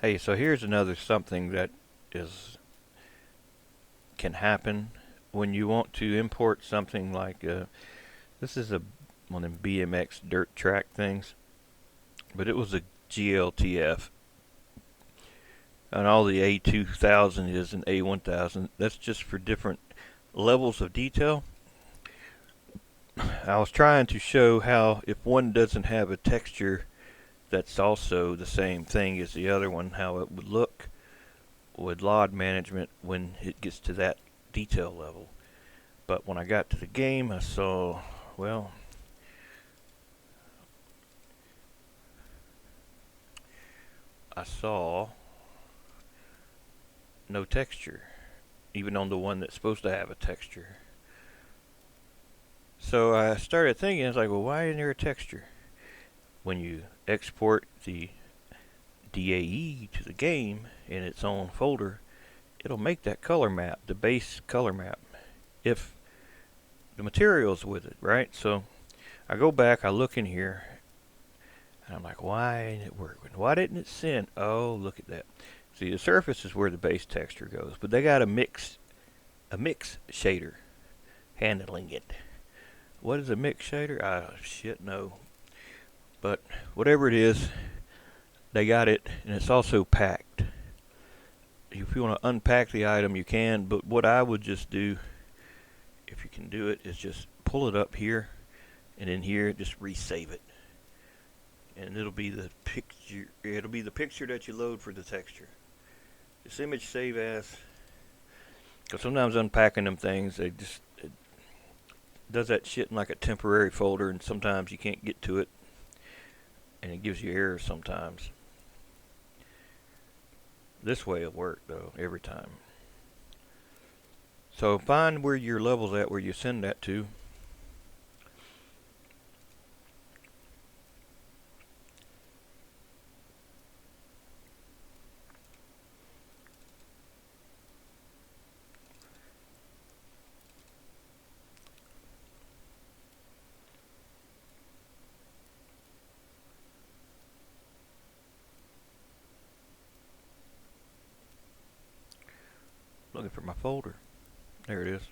Hey, so here's another something that can happen when you want to import something like this is one of them BMX dirt track things, but it was a GLTF, and all the A2000 is an A1000. That's just for different levels of detail. I was trying to show how if one doesn't have a texture that's also the same thing as the other one, how it would look with LOD management when it gets to that detail level. But when I got to the game, I saw, well, I saw no texture, even on the one that's supposed to have a texture. So I started thinking, I was like, well, why isn't there a texture? When you export the DAE to the game in its own folder, it'll make that color map, the base color map, if the material's with it, right? So I go back, I look in here, and I'm like, why ain't it working? Why didn't it send? Oh, look at that. See, the surface is where the base texture goes, but they got a mix shader handling it. What is a mix shader? Shit, no. But whatever it is, they got it, and it's also packed. If you want to unpack the item, you can, but what I would just do, if you can do it, is just pull it up here, and in here, just resave it. And it'll be the picture. It'll be the picture that you load for the texture. This image save as. Because sometimes unpacking them things, it does that shit in like a temporary folder, and sometimes you can't get to it, and it gives you errors sometimes. This way it'll work though every time. So find where your level's at, where you send that to. Looking for my folder. There it is.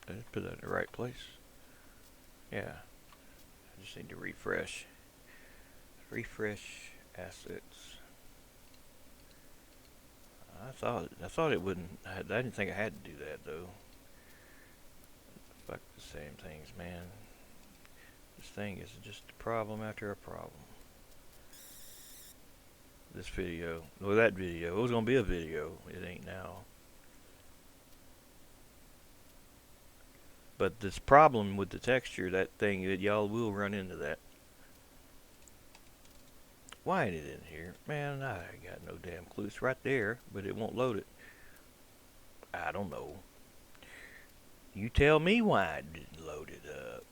Did I put that in the right place? Yeah. I just need to refresh. Refresh assets. I thought it wouldn't. I didn't think I had to do that though. Fuck the same things, man. This thing is just a problem after a problem. This video, well, that video, it was gonna be a video. It ain't now. But this problem with the texture, that thing, y'all will run into that. Why ain't it in here? Man, I got no damn clue. It's right there, but it won't load it. I don't know. You tell me why it didn't load it up.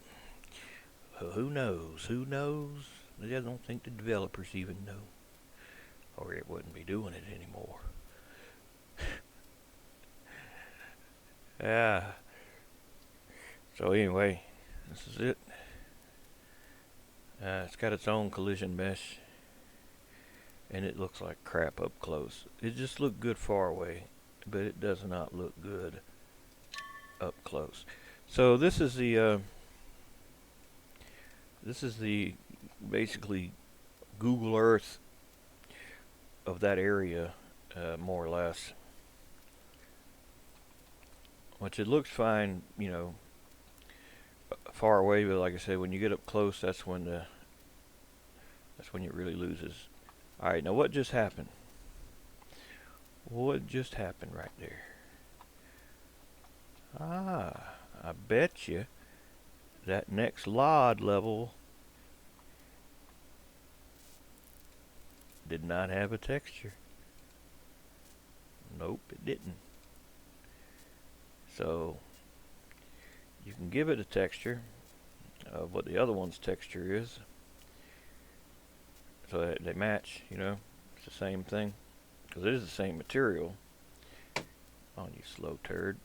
Who knows? Who knows? I don't think the developers even know. Or it wouldn't be doing it anymore. Yeah. So anyway, this is it. It's got its own collision mesh, and it looks like crap up close. It just looked good far away, but it does not look good up close. So this is the basically Google Earth of that area, more or less. Which it looks fine, you know, far away, but like I said, when you get up close, that's when it really loses. All right, now what just happened? What just happened right there? I bet you that next LOD level did not have a texture. Nope, it didn't. So you can give it a texture of what the other one's texture is, so that they match, you know, it's the same thing. because it is the same material. On you slow turd.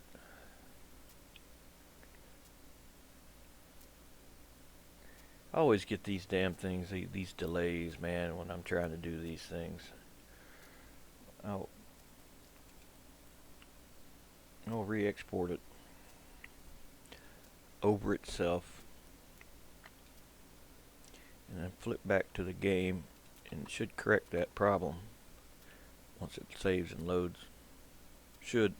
I always get these damn things, these delays, man, when I'm trying to do these things. I'll re-export it over itself and then flip back to the game, and it should correct that problem once it saves and loads. Should.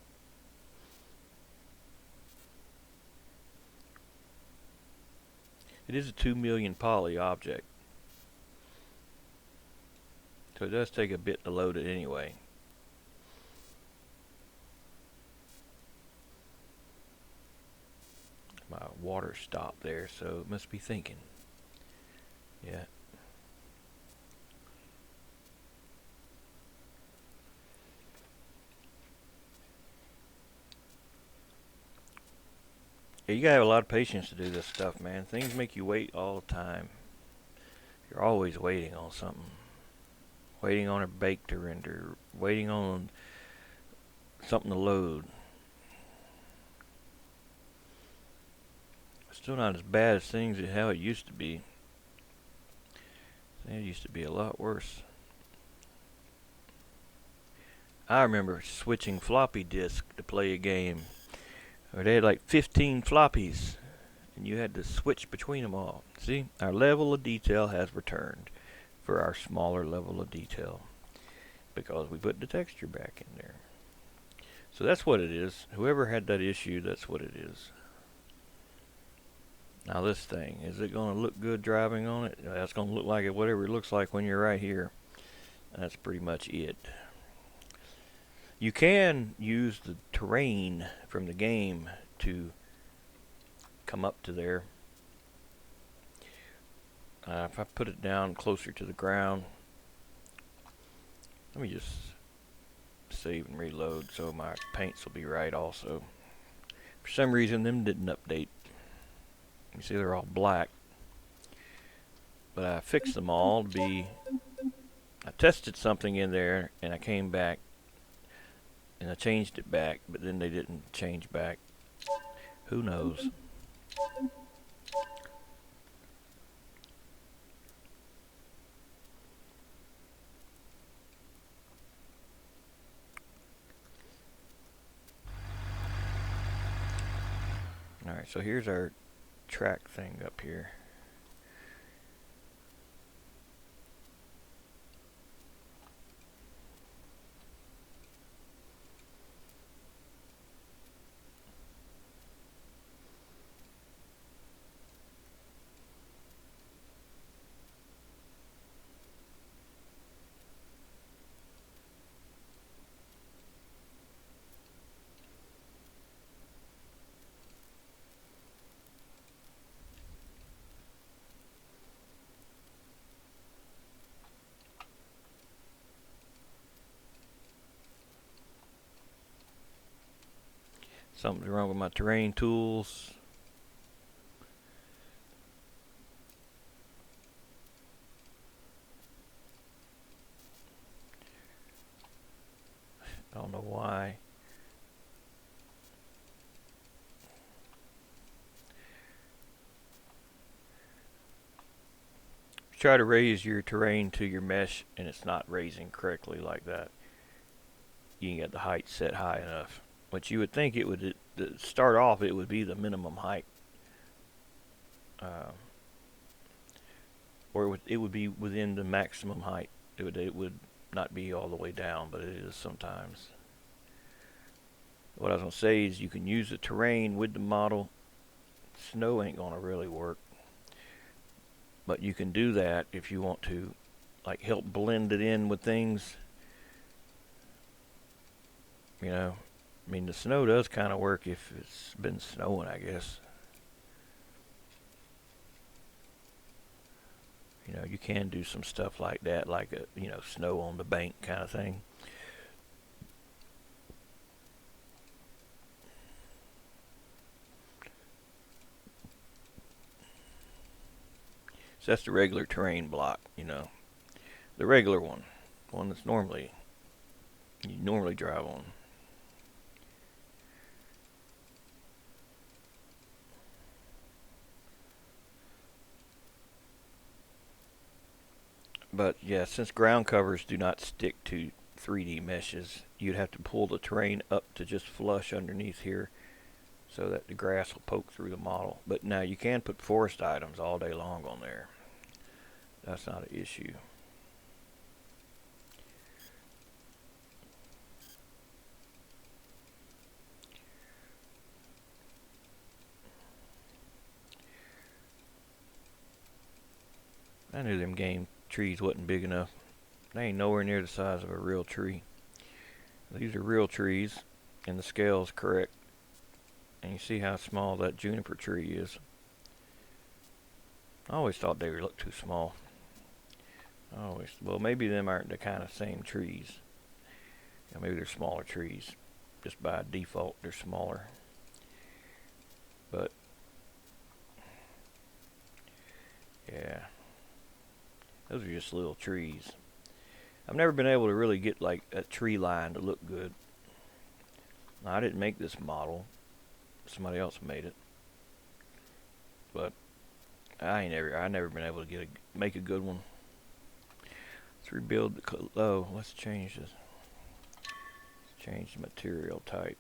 It is a 2 million poly object, so it does take a bit to load it anyway. My water stopped there, so it must be thinking. Yeah. Yeah, you gotta have a lot of patience to do this stuff, man. Things make you wait all the time. You're always waiting on something. Waiting on a bake to render. Waiting on something to load. Still not as bad as things how it used to be. It used to be a lot worse. I remember switching floppy disk to play a game where they had like 15 floppies and you had to switch between them all. See, our level of detail has returned for our smaller level of detail because we put the texture back in there. So that's what it is. Whoever had that issue, that's what it is. Now this thing, is it going to look good driving on it? That's going to look like it, whatever it looks like when you're right here. That's pretty much it. You can use the terrain from the game to come up to there. If I put it down closer to the ground, let me just save and reload so my paints will be right also. For some reason them didn't update. You see they're all black. But I fixed them all to be... I tested something in there and I came back and I changed it back, but then they didn't change back. Who knows? Alright, so here's our track thing up here. Something's wrong with my terrain tools. I don't know why. Try to raise your terrain to your mesh and it's not raising correctly like that. You can get the height set high enough. But you would think it would, to start off, it would be the minimum height. Or it would be within the maximum height. It would not be all the way down, but it is sometimes. What I was going to say is you can use the terrain with the model. Snow ain't going to really work. But you can do that if you want to, like, help blend it in with things. You know, I mean, the snow does kind of work if it's been snowing, I guess. You know, you can do some stuff like that, like a, you know, snow on the bank kind of thing. So that's the regular terrain block, you know. The regular one that's normally you normally drive on. But yeah, since ground covers do not stick to 3D meshes, you'd have to pull the terrain up to just flush underneath here so that the grass will poke through the model. But now you can put forest items all day long on there. That's not an issue. I knew them game trees wasn't big enough. They ain't nowhere near the size of a real tree. These are real trees, and the scale's correct. And you see how small that juniper tree is. I always thought they looked too small. Well, maybe them aren't the kind of same trees. Yeah, maybe they're smaller trees. Just by default, they're smaller. But yeah, those are just little trees. I've never been able to really get like a tree line to look good. Now, I didn't make this model. Somebody else made it. But I never been able to make a good one. Let's rebuild the let's change this. Let's change the material type.